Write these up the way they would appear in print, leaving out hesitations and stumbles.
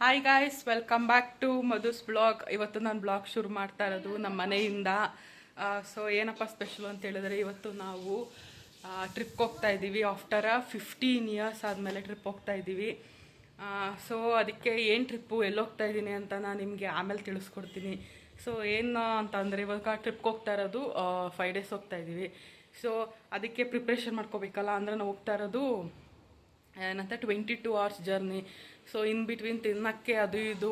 Hi guys, welcome back to Madhu's blog. ಇವತ್ತು ನಾನು blog ಶುರು ಮಾಡ್ತಾ ಇರೋದು ನಮ್ಮ ಮನೆಯಿಂದ. ಸೊ ಏನಪ್ಪ ಸ್ಪೆಷಲ್ ಅಂತ ಹೇಳಿದ್ರೆ, ಇವತ್ತು ನಾವು ಟ್ರಿಪ್ಗೆ ಹೋಗ್ತಾ ಇದ್ದೀವಿ. ಆಫ್ಟರ್ 15 ಇಯರ್ಸ್ ಆದಮೇಲೆ ಟ್ರಿಪ್ ಹೋಗ್ತಾ ಇದ್ದೀವಿ. ಸೊ ಅದಕ್ಕೆ ಏನು ಟ್ರಿಪ್ಪು, ಎಲ್ಲಿ ಹೋಗ್ತಾ ಇದ್ದೀನಿ ಅಂತ ನಾನು ನಿಮಗೆ ಆಮೇಲೆ ತಿಳಿಸ್ಕೊಡ್ತೀನಿ. ಸೊ ಏನು ಅಂತ ಅಂದರೆ, ಇವಾಗ ಟ್ರಿಪ್ಗೆ ಹೋಗ್ತಾ ಇರೋದು 5 ಡೇಸ್ ಹೋಗ್ತಾ ಇದ್ದೀವಿ. ಸೊ ಅದಕ್ಕೆ ಪ್ರಿಪ್ರೇಷನ್ ಮಾಡ್ಕೋಬೇಕಲ್ಲ. ಅಂದರೆ ನಾವು ಹೋಗ್ತಾ ಇರೋದು ಏನಂತ 22 hours journey. So in between ತಿನ್ನೋಕ್ಕೆ ಅದು ಇದು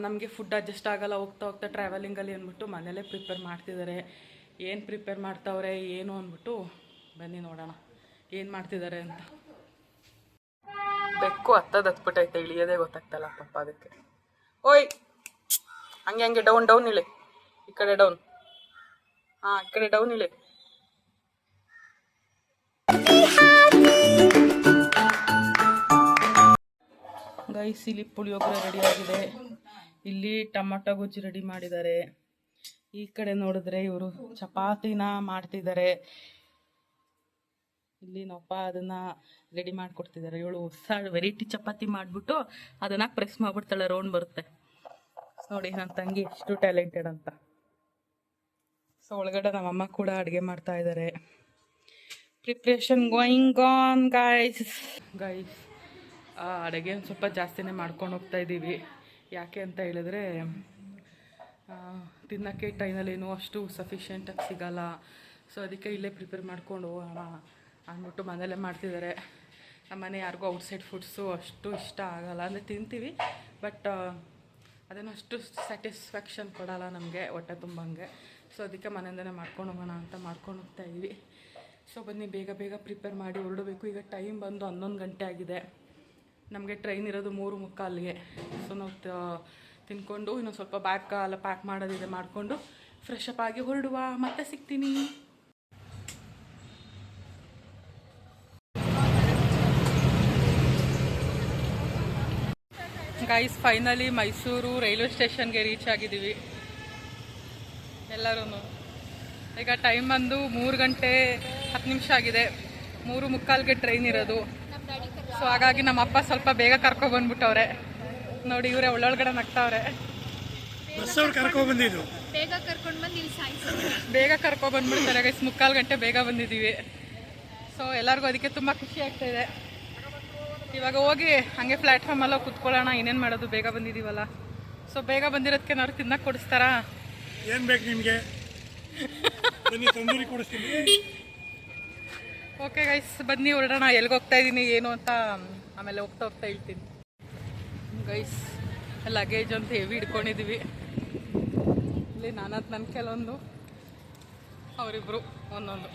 ನಮಗೆ ಫುಡ್ ಅಡ್ಜಸ್ಟ್ ಆಗೋಲ್ಲ ಹೋಗ್ತಾ ಹೋಗ್ತಾ ಟ್ರಾವೆಲಿಂಗಲ್ಲಿ ಅಂದ್ಬಿಟ್ಟು ಮನೇಲೇ ಪ್ರಿಪೇರ್ ಮಾಡ್ತಿದ್ದಾರೆ. ಏನು ಪ್ರಿಪೇರ್ ಮಾಡ್ತಾವ್ರೆ ಏನು ಅಂದ್ಬಿಟ್ಟು ಬನ್ನಿ ನೋಡೋಣ ಏನು ಮಾಡ್ತಿದ್ದಾರೆ ಅಂತ. ಬೆಕ್ಕು ಹತ್ತಬಿಟ್ಟೈತೆ, ಇಳಿಯೋದೇ ಗೊತ್ತಾಗ್ತಲ್ಲ ಪಾಪ ಅದಕ್ಕೆ. ಓಯ್ ಹಂಗೆ ಹಂಗೆ ಡೌನ್ ಇಳಿ, ಈ ಕಡೆ ಡೌನ್, ಹಾಂ ಈ ಕಡೆ ಡೌನ್ ಇಳಿ. ಗೈಸ್, ಇಲ್ಲಿ ಪುಳಿಯೋಗರೆ ರೆಡಿ ಆಗಿದೆ, ಇಲ್ಲಿ ಟೊಮಟೊ ಗೊಜ್ಜು ರೆಡಿ ಮಾಡಿದ್ದಾರೆ. ಈ ಕಡೆ ನೋಡಿದ್ರೆ ಇವರು ಚಪಾತಿನ ಮಾಡ್ತಿದ್ದಾರೆ. ಇಲ್ಲಿ ನೊಪ್ಪ ಅದನ್ನ ರೆಡಿ ಮಾಡಿಕೊಡ್ತಿದ್ದಾರೆ. ಇವಳು ಹೊಸ ವೆರೈಟಿ ಚಪಾತಿ ಮಾಡಿಬಿಟ್ಟು ಅದನ್ನ ಪ್ರೆಸ್ ಮಾಡ್ಬಿಡ್ತಾಳೆ, ರೌಂಡ್ ಬರುತ್ತೆ ನೋಡಿ. ನನ್ನ ತಂಗಿ ಎಷ್ಟು ಟ್ಯಾಲೆಂಟೆಡ್ ಅಂತ. ಸೊ ಒಳಗಡೆ ನಮ್ಮಮ್ಮ ಕೂಡ ಅಡುಗೆ ಮಾಡ್ತಾ ಇದ್ದಾರೆ. Preparation going on guys. ಅಡುಗೆ ಒಂದು ಸ್ವಲ್ಪ ಜಾಸ್ತಿನೇ ಮಾಡ್ಕೊಂಡು ಹೋಗ್ತಾ ಇದ್ದೀವಿ. ಯಾಕೆ ಅಂತ ಹೇಳಿದ್ರೆ, ತಿನ್ನೋಕ್ಕೆ ಟೈಮಲ್ಲೇನೂ ಅಷ್ಟು ಸಫಿಷಿಯೆಂಟಾಗಿ ಸಿಗೋಲ್ಲ. ಸೊ ಅದಕ್ಕೆ ಇಲ್ಲೇ ಪ್ರಿಪೇರ್ ಮಾಡ್ಕೊಂಡು ಹೋಗೋಣ ಅಂದ್ಬಿಟ್ಟು ಮನೇಲೇ ಮಾಡ್ತಿದ್ದಾರೆ. ನಮ್ಮನೆ ಯಾರಿಗೂ ಔಟ್ಸೈಡ್ ಫುಡ್ಸು ಅಷ್ಟು ಇಷ್ಟ ಆಗೋಲ್ಲ. ಅಂದರೆ ತಿಂತೀವಿ, ಬಟ್ ಅದೇನೋ ಅಷ್ಟು ಸ್ಯಾಟಿಸ್ಫ್ಯಾಕ್ಷನ್ ಕೊಡೋಲ್ಲ ನಮಗೆ ಹೊಟ್ಟೆ ತುಂಬಂಗೆ. ಸೊ ಅದಕ್ಕೆ ಮನೆಯಿಂದನೇ ಮಾಡ್ಕೊಂಡು ಹೋಗೋಣ ಅಂತ ಮಾಡ್ಕೊಂಡು ಹೋಗ್ತಾ ಇದ್ದೀವಿ. ಸೊ ಬನ್ನಿ ಬೇಗ ಬೇಗ ಪ್ರಿಪೇರ್ ಮಾಡಿ ಹೊರಡಬೇಕು. ಈಗ ಟೈಮ್ ಬಂದು 11 ಗಂಟೆ ಆಗಿದೆ. ನಮಗೆ ಟ್ರೈನ್ ಇರೋದು 3:45ಗೆ. ಸೊ ನಾವು ತಿನ್ಕೊಂಡು ಇನ್ನೊಂದು ಸ್ವಲ್ಪ ಬ್ಯಾಗ್ ಎಲ್ಲ ಪ್ಯಾಕ್ ಮಾಡೋದಿದೆ, ಮಾಡಿಕೊಂಡು ಫ್ರೆಶ್ ಅಪ್ ಆಗಿ ಹೊರಡುವ. ಮತ್ತೆ ಸಿಗ್ತೀನಿ. ಗೈಸ್, ಫೈನಲಿ ಮೈಸೂರು ರೈಲ್ವೆ ಸ್ಟೇಷನ್ಗೆ ರೀಚ್ ಆಗಿದ್ದೀವಿ ಎಲ್ಲರೂ. ಈಗ ಟೈಮ್ ಬಂದು 3 ಗಂಟೆ 10 ನಿಮಿಷ ಆಗಿದೆ. 3:45ಗೆ ಟ್ರೈನ್ ಇರೋದು. ಸೊ ಹಾಗಾಗಿ ನಮ್ಮ ಅಪ್ಪ ಸ್ವಲ್ಪ ಬೇಗ ಕರ್ಕೊಬಂದ್ಬಿಟ್ಟವ್ರೆ ನೋಡಿ. ಇವರೇ ಒಳ್ಳೊಳಗಡೆ ನಗ್ತಾವ್ರೆ. ಬೇಗ ಕರ್ಕೊಬಂದ್ಬಿಡ್ತಾರೆ ಗೈಸ್. 3:15 ಗಂಟೆ ಬೇಗ ಬಂದಿದ್ದೀವಿ. ಸೊ ಎಲ್ಲರಿಗೂ ಅದಕ್ಕೆ ತುಂಬ ಖುಷಿ ಆಗ್ತಾಯಿದೆ. ಇವಾಗ ಹೋಗಿ ಹಾಗೆ ಪ್ಲ್ಯಾಟ್ಫಾರ್ಮಲ್ಲ ಕೂತ್ಕೊಳ್ಳೋಣ. ಇನ್ನೇನು ಮಾಡೋದು, ಬೇಗ ಬಂದಿದ್ದೀವಲ್ಲ. ಸೊ ಬೇಗ ಬಂದಿರೋದಕ್ಕೆ ನಾವು ತಿನ್ನಕ್ಕೆ ಕೊಡಿಸ್ತಾರಾ? ಏನು ಬೇಕು ನಿಮಗೆ? ಓಕೆ ಗೈಸ್, ಬನ್ನಿ ಹೊರಡೋಣ. ಎಲ್ಲಿಗೆ ಹೋಗ್ತಾ ಇದ್ದೀನಿ ಏನು ಅಂತ ಆಮೇಲೆ ಹೋಗ್ತಾ ಹೇಳ್ತೀನಿ. ಗೈಸ್, ಲಗೇಜ್ ಅಂತ ಹೆವಿ ಹಿಡ್ಕೊಂಡಿದ್ದೀವಿ. ಇಲ್ಲಿ ನನ್ನ ಕೆಲವೊಂದು, ಅವರಿಬ್ಬರು ಒಂದೊಂದು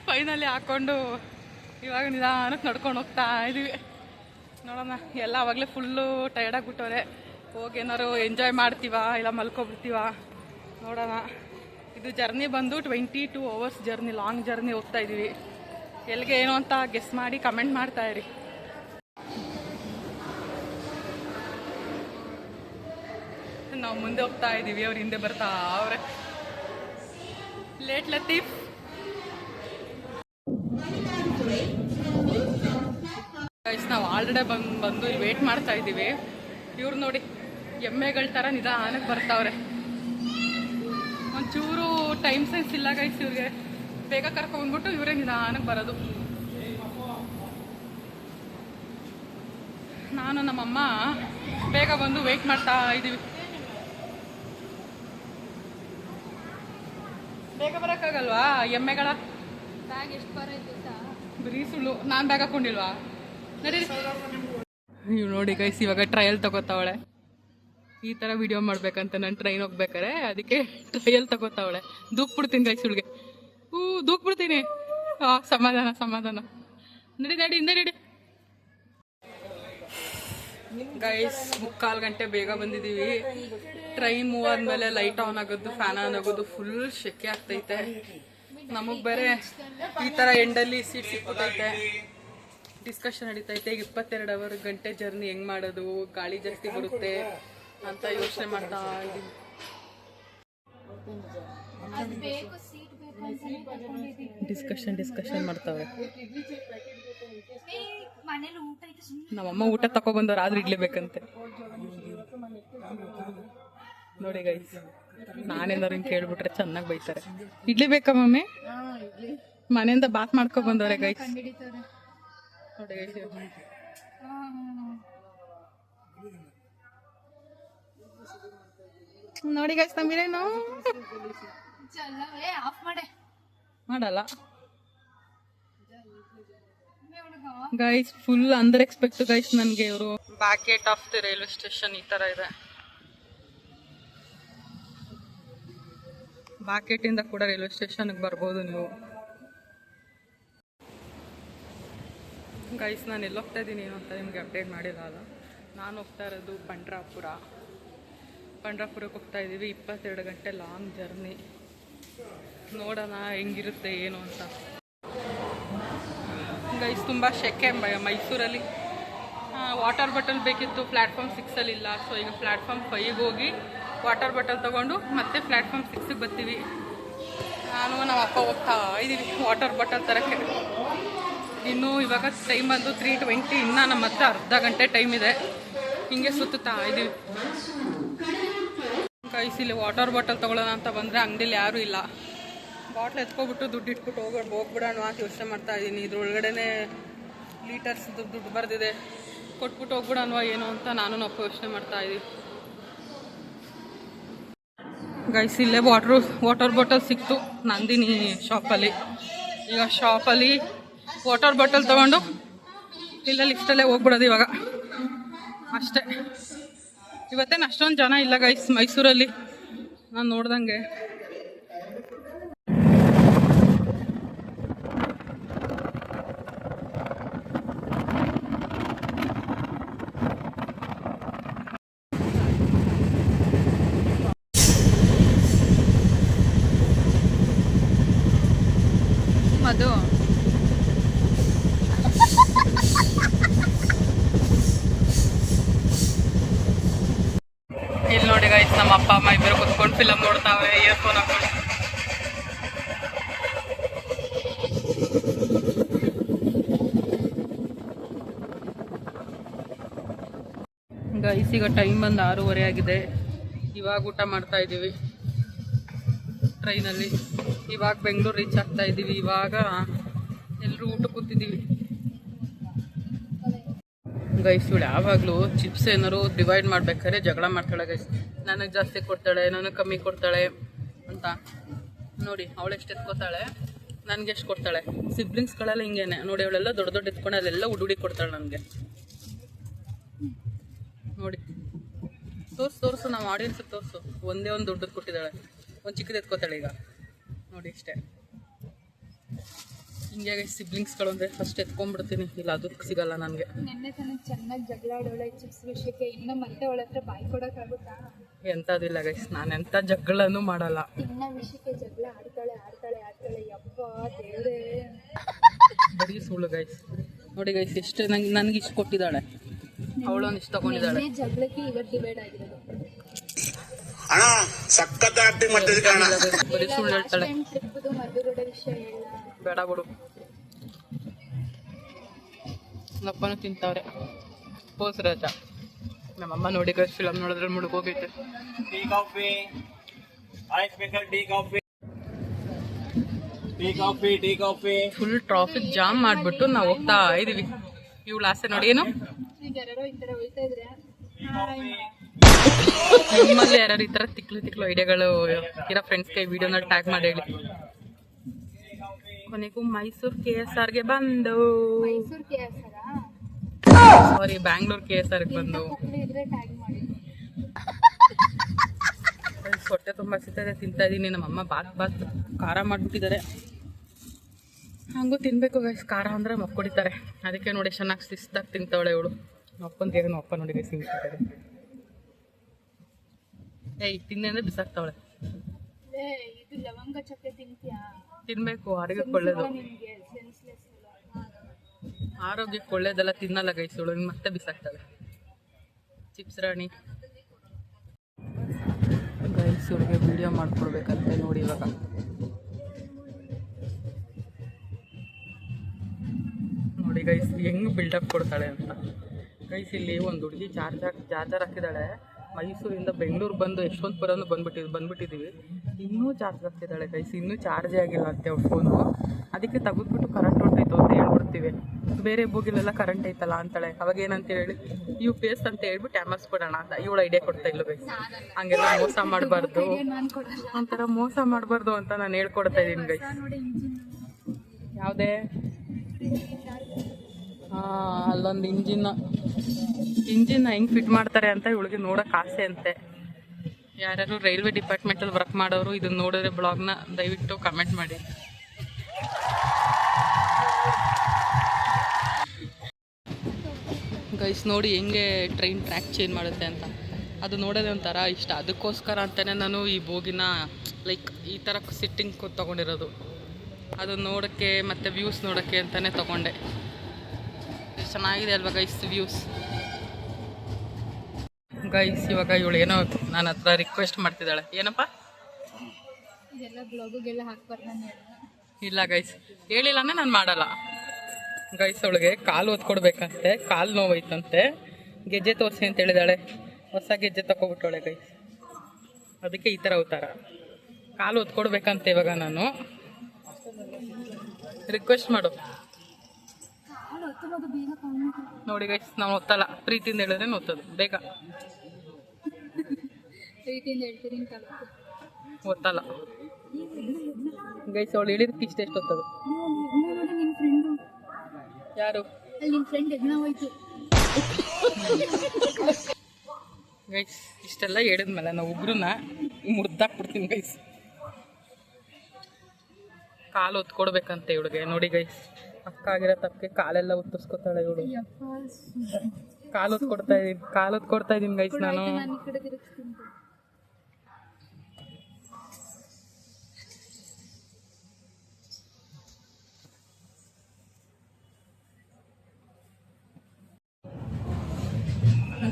ಫೈನಲಿ ಹಾಕ್ಕೊಂಡು ಇವಾಗ ನಿಧಾನಕ್ಕೆ ನಡ್ಕೊಂಡು ಹೋಗ್ತಾ ಇದ್ದೀವಿ. ನೋಡೋಣ, ಎಲ್ಲ ಆವಾಗಲೇ ಫುಲ್ಲು ಟಯರ್ಡ್ ಆಗಿಬಿಟ್ಟವ್ರೆ. ಹೋಗಿ ಏನಾರು ಎಂಜಾಯ್ ಮಾಡ್ತೀವ ಇಲ್ಲ ಮಲ್ಕೊಬಿಡ್ತೀವ ನೋಡೋಣ. ಇದು ಜರ್ನಿ ಬಂದು 22 hours ಜರ್ನಿ, ಲಾಂಗ್ ಜರ್ನಿ ಹೋಗ್ತಾ ಇದ್ದೀವಿ. ಎಲ್ಲಿಗೆ ಏನು ಅಂತ ಗೆಸ್ ಮಾಡಿ ಕಮೆಂಟ್ ಮಾಡ್ತಾ ಇರಿ. ನಾವು ಮುಂದೆ ಹೋಗ್ತಾ ಇದ್ದೀವಿ, ಅವ್ರು ಹಿಂದೆ ಬರ್ತಾ ಅವ್ರೆ. ಲೇಟ್ ಲತೀಫ್. ಗೈಸ್, ನಾವು ಆಲ್ರೆಡಿ ಬಂದು ಇಲ್ಲಿ ವೇಟ್ ಮಾಡ್ತಾ ಇದ್ದೀವಿ. ಇವ್ರು ನೋಡಿ ಎಮ್ಮೆಗಳ ಥರ ನಿಧಾನಕ್ಕೆ ಬರ್ತಾವ್ರೆ. ಒಂಚೂರು ಟೈಮ್ ಸೆನ್ಸ್ ಇಲ್ಲ ಗೈಸ್ ಇವ್ರಿಗೆ. ಬೇಗ ಕರ್ಕೊಂಡ್ಬಿಟ್ಟು ಇವರೇ ನಿಧಾನಕ್ಕೆ ಬರೋದು. ನಾನು ನಮ್ಮಮ್ಮ ಬೇಗ ಬಂದು ವೆಯ್ಟ್ ಮಾಡ್ತಾ ಇದ್ದೀವಿ. ಬೇಗ ಬರೋಕ್ಕಾಗಲ್ವಾ? ಎಮ್ಮೆಗಳ ಬ್ಯಾಗ್ ಎಷ್ಟು ಬರೀ ಸುಳ್ಳು. ನಾನು ಬ್ಯಾಗ್ ಹಾಕೊಂಡಿಲ್ವಾ? ನಡೀರಿ. ನೀವು ನೋಡಿ ಗೈಸ್, ಇವಾಗ ಟ್ರಯಲ್ ತಗೋತಾವಳೆ. ಈ ಥರ ವಿಡಿಯೋ ಮಾಡ್ಬೇಕಂತ ನಾನು ಟ್ರೈನ್ ಹೋಗ್ಬೇಕಾರೆ, ಅದಕ್ಕೆ ಟ್ರಯಲ್ ತಗೋತಾವಳೆ. ದೂಕ್ಬಿಡ್ತೀನಿ ಗೈಸ್ ಇವಳಿಗೆ. ದೂಕ್ಬಿಡ್ತೀನಿ. ಸಮಾಧಾನ. ನಡಿ ಹಿಂದೆ ನಡಿ. ಗೈಸ್, 3:15 ಗಂಟೆ ಬೇಗ ಬಂದಿದ್ದೀವಿ. ಟ್ರೈನ್ ಮೂವ್ ಆದಮೇಲೆ ಲೈಟ್ ಆನ್ ಆಗೋದು, ಫ್ಯಾನ್ ಆನ್ ಆಗೋದು, ಫುಲ್ ಶೆಕೆ ಆಗ್ತೈತೆ. ನಮಗೆ ಬೇರೆ ಈ ಥರ ಎಂಡಲ್ಲಿ ಸೀಟ್ ಸಿಕ್ಬಿಟ್ಟೈತೆ. ಡಿಸ್ಕಷನ್ ನಡೀತೈತೆ. ಈಗ 22 ಗಂಟೆ ಜರ್ನಿ ಹೆಂಗೆ ಮಾಡೋದು, ಗಾಳಿ ಜಾಸ್ತಿ ಬರುತ್ತೆ ಅಂತ ಯೋಚನೆ ಮಾಡ್ತಾ ಇದ್ದೀವಿ. ಡಿಸ್ಕಷನ್ ಮಾಡ್ತಾವೆ. ನಮ್ಮಮ್ಮ ಊಟ ತಕೊಬಂದವ್ರು ಆದ್ರೂ ಇಡ್ಲಿ ಬೇಕಂತೆ ನೋಡಿ ಗೈಸ್. ನಾನೇನಾದ್ರು ಹಿಂಗೆ ಕೇಳ್ಬಿಟ್ರೆ ಚೆನ್ನಾಗಿ ಬೈತಾರೆ. ಇಡ್ಲಿ ಬೇಕಾ ಮಮ್ಮಿ? ಮನೆಯಿಂದ ಬಾತ್ ಮಾಡ್ಕೊ ಬಂದವ್ರೆ ಗೈಸ್. ನೋಡಿ ಗೈಸ್, ನೋಡಿ ಗೈಸ್ ನಮ್ಮಿರೇನು ಮಾಡಲ್ಲ guys. Full under expect guys ನನಗೆ ಇವರು. Back gate of the railway station ಈ ತರ ಇದೆ. ಬ್ಯಾಕ್ ಗೇಟ್ ಇಂದ ಕೂಡ ರೈಲ್ವೆ ಸ್ಟೇಷನ್ಗೆ ಬರ್ಬೋದು ನೀವು ಗೈಸ್. ನಾನು ಎಲ್ಲಿ ಹೋಗ್ತಾ ಇದ್ದೀನಿ ಅಂತ ನಿಮ್ಗೆ ಅಪ್ಡೇಟ್ ಮಾಡಿಲ್ಲ ಅಲ್ಲ. ನಾನು ಹೋಗ್ತಾ ಇರೋದು ಪಂಡ್ರಾಪುರಕ್ಕೆ ಹೋಗ್ತಾ ಇದ್ದೀವಿ. 22 ಗಂಟೆ ಲಾಂಗ್ ಜರ್ನಿ. ನೋಡೋಣ ಹೆಂಗಿರುತ್ತೆ ಏನು ಅಂತ ಗೈಸ್. ತುಂಬ ಶೆಕೆ ಮೈಸೂರಲ್ಲಿ. ವಾಟರ್ ಬಾಟಲ್ ಬೇಕಿತ್ತು, ಪ್ಲ್ಯಾಟ್ಫಾರ್ಮ್ 6 ಇಲ್ಲ. ಸೊ ಈಗ ಪ್ಲ್ಯಾಟ್ಫಾರ್ಮ್ 5ಗೆ ಹೋಗಿ ವಾಟರ್ ಬಾಟಲ್ ತೊಗೊಂಡು ಮತ್ತೆ ಪ್ಲ್ಯಾಟ್ಫಾರ್ಮ್ 6ಗೆ ಬರ್ತೀವಿ. ನಾನು ನಮ್ಮ ಅಪ್ಪ ಹೋಗ್ತಾ ಇದ್ದೀವಿ ವಾಟರ್ ಬಾಟಲ್ ತರೋಕ್ಕೆ. ಇನ್ನು ಇವಾಗ ಟೈಮ್ ಬಂದು 3:20. ಇನ್ನೂ ನಮ್ಮ ಹತ್ರ ಅರ್ಧ ಗಂಟೆ ಟೈಮ್ ಇದೆ. ಹಿಂಗೆ ಸುತ್ತಾ ಇದ್ದೀವಿ ಗೈಸ್. ಇಲ್ಲಿ ವಾಟರ್ ಬಾಟಲ್ ತೊಗೊಳ್ಳೋಣ ಅಂತ ಬಂದರೆ ಅಂಗಡಿಲಿ ಯಾರೂ ಇಲ್ಲ. ಬಾಟ್ಲ್ ಎತ್ಕೊಬಿಟ್ಟು ದುಡ್ಡು ಇಟ್ಬಿಟ್ಟು ಹೋಗ್ಬಿಡೋಣ ಅಂತ ಯೋಚನೆ ಮಾಡ್ತಾ ಇದ್ದೀನಿ. ಇದ್ರೊಳಗಡೆ ಲೀಟರ್ಸ್ ದುಡ್ಡು ಬರೆದಿದೆ, ಕೊಟ್ಬಿಟ್ಟು ಹೋಗ್ಬಿಡೋಣ ಏನೋ ಅಂತ ನಾನು ಅಪ್ಪ ಯೋಚನೆ ಮಾಡ್ತಾ ಇದ್ದೀವಿ ಗೈಸ್. ಇಲ್ಲೇ ವಾಟರ್ ಬಾಟಲ್ ಸಿಕ್ತು ನಂದಿನಿ ಶಾಪಲ್ಲಿ. ಈಗ ಶಾಪಲ್ಲಿ ವಾಟರ್ ಬಾಟಲ್ ತೊಗೊಂಡು ಇಲ್ಲ ಲಿಫ್ಟಲ್ಲೇ ಹೋಗ್ಬಿಡೋದು ಇವಾಗ ಅಷ್ಟೇ. ಇವತ್ತೇನು ಅಷ್ಟೊಂದು ಜನ ಇಲ್ಲ ಗೈಸ್ ಮೈಸೂರಲ್ಲಿ ನಾನು ನೋಡ್ದಂಗೆ. ಮಧು ಇಲ್ಲಿ ನೋಡಿ ಗೈಸ್, ನಮ್ಮ ಅಪ್ಪ ಅಮ್ಮ ಇಬ್ಬರು ಕುತ್ಕೊಂಡು ಫಿಲಮ್ ನೋಡ್ತಾವೆ ಇಯರ್ಫೋನ್ ಹಾಕೊಂಡು. ಗೈಸ್ ಈಗ ಟೈಮ್ ಬಂದು 6:30 ಆಗಿದೆ. ಇವಾಗ ಊಟ ಮಾಡ್ತಾ ಇದ್ದೀವಿ ಟ್ರೈನಲ್ಲಿ. ಇವಾಗ ಬೆಂಗಳೂರು ರೀಚ್ ಆಗ್ತಾ ಇದ್ದೀವಿ. ಇವಾಗ ಎಲ್ಲರೂ ಊಟ ಕೂತಿದ್ದೀವಿ ಗೈಸ್. ಇವಳು ಯಾವಾಗಲೂ ಚಿಪ್ಸ್ ಏನಾರು ಡಿವೈಡ್ ಮಾಡ್ಬೇಕಾದ್ರೆ ಜಗಳ ಮಾಡ್ತಾಳೆ ಗೈಸ್. ನನಗೆ ಜಾಸ್ತಿ ಕೊಡ್ತಾಳೆ, ನನಗೆ ಕಮ್ಮಿ ಕೊಡ್ತಾಳೆ ಅಂತ. ನೋಡಿ ಅವಳು ಎಷ್ಟು ಎತ್ಕೋತಾಳೆ, ನನಗೆ ಎಷ್ಟು ಕೊಡ್ತಾಳೆ. ಸಿಬ್ಲಿಂಗ್ಸ್ಗಳೆಲ್ಲ ಹಿಂಗೇನೆ ನೋಡಿ. ಅವಳೆಲ್ಲ ದೊಡ್ಡ ದೊಡ್ಡ ಎತ್ಕೊಂಡು ಅಲ್ಲೆಲ್ಲ ಹುಡುಗಿ ಕೊಡ್ತಾಳೆ ನನಗೆ. ನೋಡಿ ತೋರಿಸು ನಮ್ಮ ಆಡಿಯನ್ಸಿಗೆ ತೋರಿಸು. ಒಂದೇ ಒಂದು ದೊಡ್ಡದು ಕೊಟ್ಟಿದ್ದಾಳೆ, ಒಂದು ಚಿಕ್ಕದು ಎತ್ಕೋತಾಳೆ ಈಗ ನೋಡಿ ಇಷ್ಟೇ. ಹಿಂಗೆ ಸಿಬ್ಲಿಂಗ್ಸ್ಗಳು ಅಂದರೆ ಫಸ್ಟ್ ಎತ್ಕೊಂಡ್ಬಿಡ್ತೀನಿ, ಇಲ್ಲ ಅದಕ್ಕೆ ಸಿಗಲ್ಲ ನನಗೆ. ನೆನ್ನೆ ತನಕ ಚೆನ್ನಾಗಿ ಜಗಳ ಆಡೋಳೆ ಚಿಪ್ಸ್ ವಿಷಯಕ್ಕೆ, ಇನ್ನು ಮತ್ತೆ ಅವಳ ಹತ್ರ ಬಾಯಿ ಕೊಡೋಕ್ಕಾಗುತ್ತಾ? ಎಂಥದಿಲ್ಲ ಗೈಸ್, ನಾನು ಎಂಥ ಜಗಳನೂ ಮಾಡಲ್ಲ. ಇನ್ನ ವಿಷಯಕ್ಕೆ ಜಗಳ ಆಡ್ತಾಳೆ ಯಪ್ಪ ದೇವ್ರೇ. ಬರೀ ಸುಳ್ಳು ಗೈಸ್. ನೋಡಿ ಗೈಸ್ ಎಷ್ಟು ನನಗೆ ಇಷ್ಟು ಕೊಟ್ಟಿದ್ದಾಳೆ, ಅವಳೊಂದು ಇಷ್ಟು ತಗೊಂಡಿದ್ದಾಳೆ. ಜಗಳಕ್ಕೆ ಇವತ್ತು ಡಿವೈಡ್ ಆಗಿರೋದು. ಬರೀ ಸುಳ್ಳು ಹೇಳ್ತಾಳೆ. ಬೇಡ ಬಿಡು, ನಪ್ಪನು ತಿಂತವ್ರೆ. ಹೋಸ್ ರಜಾ ನಮ್ಮಮ್ಮ ನೋಡಿ ಗೈಸ್ ಫಿಲಮ್ ನೋಡಿದ್ರೆ ಮುಳುಗೋಗೈತೆ. ಫುಲ್ ಟ್ರಾಫಿಕ್ ಜಾಮ್ ಮಾಡ್ಬಿಟ್ಟು ನಾವು ಹೋಗ್ತಾ ಇದೀವಿ. ಇವಳು ಆಸೆ ನೋಡಿ ಏನು, ನಿಮ್ಮಲ್ಲಿ ಯಾರು ಈ ತರ ತಿಕ್ಲು ಐಡಿಯಾಗಳು ಇರೋ ಫ್ರೆಂಡ್ಸ್ಗೆ ವಿಡಿಯೋನಲ್ಲಿ ಟ್ಯಾಗ್ ಮಾಡಿ ಹೇಳಿ. ಕೊನೆಗೂ ಮೈಸೂರು KSRಗೆ ಬಂದು, ಸಾರಿ ಬ್ಯಾಂಗ್ಳೂರ್ KSRಗೆ ಬಂದು. ಹೊಟ್ಟೆ ತುಂಬ ಸಿಗ್ತದೆ, ತಿಂತಾ ಇದೀನಿ. ನಮ್ಮಮ್ಮ ಬಾತ್ ಖಾರ ಮಾಡಿಬಿಟ್ಟಿದ್ದಾರೆ. ಹಂಗೂ ತಿನ್ಬೇಕು ಗೈಸ್, ಖಾರ ಅಂದ್ರೆ ಮಕ್ಕೊಡಿತಾರೆ. ಅದಕ್ಕೆ ನೋಡಿ ಚೆನ್ನಾಗಿ ಶಿಸ್ತಾಗಿ ತಿಂತವಳೆ ಇವಳು. ಅಪ್ಪಂತ ಅಪ್ಪ ನೋಡಿ ಗೈಸ್ ತಿಂತಾರೆ. ಏಯ್ ತಿನ್ನೆ ಅಂದ್ರೆ ಬಿಸಾಕ್ತಾವಳೆ. ತಿನ್ಬೇಕು, ಆರೋಗ್ಯಕ್ಕೆ ಒಳ್ಳೇದು. ಆರೋಗ್ಯಕ್ಕೆ ಒಳ್ಳೇದೆಲ್ಲ ತಿನ್ನಲ್ಲ ಗೈಸ್ ಇವಳು, ಮತ್ತೆ ಬಿಸಾಕ್ತಾಳೆ. ಚಿಪ್ಸ್ ರಾಣಿ ಗೈಸ್ ಇವಳಿಗೆ ವಿಡಿಯೋ ಮಾಡ್ಕೊಡ್ಬೇಕಂತೆ ನೋಡಿ. ಇವಾಗ ನೋಡಿ ನೋಡಿ ಗೈಸ್ ಹೆಂಗೆ ಬಿಲ್ಡಪ್ ಕೊಡ್ತಾಳೆ ಅಂತ. ಗೈಸ್ ಇಲ್ಲಿ ಒಂದು ಹುಡುಗಿ ಚಾರ್ಜರ್ ಹಾಕಿದ್ದಾಳೆ. ಮೈಸೂರಿಂದ ಬೆಂಗಳೂರು ಬಂದು ಯಶವಂತಪುರನೂ ಬಂದ್ಬಿಟ್ಟಿದ್ದೀವಿ. ಇನ್ನೂ ಚಾರ್ಜ್ ಹಾಕ್ತಿದ್ದಾಳೆ ಗೈಸ್, ಇನ್ನೂ ಚಾರ್ಜೇ ಆಗಿಲ್ಲ ಅಂತೆ ಅವ್ರ ಫೋನು. ಅದಕ್ಕೆ ತೆಗೆದ್ಬಿಟ್ಟು ಕರೆಂಟ್ ಹೊಂಟೈತು ಅಂತ ಹೇಳ್ಬಿಡ್ತೀವಿ. ಬೇರೆ ಬೋಗಿಲೆಲ್ಲ ಕರೆಂಟ್ ಐತಲ್ಲ ಅಂತಾಳೆ. ಅವಾಗ ಏನಂತ ಹೇಳಿ UPS ಅಂತ ಹೇಳ್ಬಿಟ್ಟು ಯಾಮರ್ಸ್ಬಿಡೋಣ ಅಂತ ಇವಳು ಐಡಿಯಾ ಕೊಡ್ತಾ ಇಲ್ಲ ಗೈಸ್. ಹಂಗೆಲ್ಲ ಮೋಸ ಮಾಡಬಾರ್ದು, ಒಂಥರ ಮೋಸ ಮಾಡಬಾರ್ದು ಅಂತ ನಾನು ಹೇಳ್ಕೊಡ್ತಾ ಇದ್ದೀನಿ ಗೈಸ್. ಯಾವುದೇ ಅಲ್ಲೊಂದು ಇಂಜಿನ್ನ ಹೆಂಗೆ ಫಿಟ್ ಮಾಡ್ತಾರೆ ಅಂತ ಇವಳಿಗೆ ನೋಡೋಕೆ ಆಸೆ ಅಂತೆ. ಯಾರ್ಯಾರು ರೈಲ್ವೆ ಡಿಪಾರ್ಟ್ಮೆಂಟಲ್ಲಿ ವರ್ಕ್ ಮಾಡೋರು ಇದನ್ನ ನೋಡಿದ್ರೆ ಬ್ಲಾಗ್ನ ದಯವಿಟ್ಟು ಕಮೆಂಟ್ ಮಾಡಿ. ಗೈಸ್ ನೋಡಿ ಹೆಂಗೆ ಟ್ರೈನ್ ಟ್ರ್ಯಾಕ್ ಚೇಂಜ್ ಮಾಡುತ್ತೆ ಅಂತ. ಅದು ನೋಡೋದೇ ಒಂಥರ ಇಷ್ಟ. ಅದಕ್ಕೋಸ್ಕರ ಅಂತಲೇ ನಾನು ಈ ಬೋಗಿನ ಲೈಕ್ ಈ ಥರ ಸಿಟ್ಟಿಂಗ್ ತೊಗೊಂಡಿರೋದು. ಅದು ನೋಡೋಕ್ಕೆ ಮತ್ತು ವ್ಯೂಸ್ ನೋಡೋಕ್ಕೆ ಅಂತಲೇ ತೊಗೊಂಡೆ. ಚೆನ್ನಾಗಿದೆ ಅಲ್ವಾ ಗೈಸ್ ವ್ಯೂಸ್. ಗೈಸ್ ಇವಾಗ ಇವಳು ಏನೋ ನನ್ನ ಹತ್ರ ರಿಕ್ವೆಸ್ಟ್ ಮಾಡ್ತಿದ್ದಾಳೆ. ಏನಪ್ಪ? ಇದೆಲ್ಲ ಬ್ಲಾಗಿಗೆಲ್ಲ ಹಾಕ್ಬಾರ್ದು ನಾನು ಹೇಳ. ಇಲ್ಲ ಗೈಸ್ ಹೇಳಿಲ್ಲ ಅಂದರೆ ನಾನು ಮಾಡಲ್ಲ. ಗೈಸ್ ಅವಳಿಗೆ ಕಾಲು ಹೊತ್ಕೊಡ್ಬೇಕಂತೆ, ಕಾಲು ನೋವೈತಂತೆ. ಗೆಜ್ಜೆ ತೋರಿಸಿ ಅಂತ ಹೇಳಿದಾಳೆ. ಹೊಸ ಗೆಜ್ಜೆ ತಗೊಬಿಟ್ಟವಳೆ ಗೈಸ್. ಅದಕ್ಕೆ ಈ ಥರ ಅವತಾರ. ಕಾಲು ಹೊತ್ಕೊಡ್ಬೇಕಂತೆ ಇವಾಗ ನಾನು. ರಿಕ್ವೆಸ್ಟ್ ಮಾಡು. ನೋಡಿ ಗೈಸ್ ನಾವು ಒತ್ತಲ್ಲ, ಪ್ರೀತಿಯಿಂದ ಹೇಳಿದ್ರೆ ಒತ್ತದು ಬೇಗ. ಒತ್ತಲ್ಲ ಗೈಸ್. ಅವಳು ಹೇಳಿದಕ್ಕೆ ಇಷ್ಟೆಷ್ಟು ಒತ್ತದು. ಯಾರು ಗೈಸ್? ಇಷ್ಟೆಲ್ಲ ಹೇಳಿದ್ಮೇಲೆ ನಾವು ಉಗ್ರನ್ನ ಮುರ್ದಾಕ್ಬಿಡ್ತೀನಿ ಗೈಸ್. ಕಾಲು ಹೊತ್ಕೊಡ್ಬೇಕಂತೆ ಇವಳಿಗೆ. ನೋಡಿ ಗೈಸ್ ಅಕ್ಕ ಆಗಿರೋ ತಪ್ಪಕ್ಕೆ ಕಾಲೆಲ್ಲ ಉತ್ತಿಸ್ಕೊತಾಳೆ ಇವಳು. ಕಾಲು ಹೊತ್ಕೊಡ್ತಾ ಇದೀನಿ ಗೈಸ್ ನಾನು.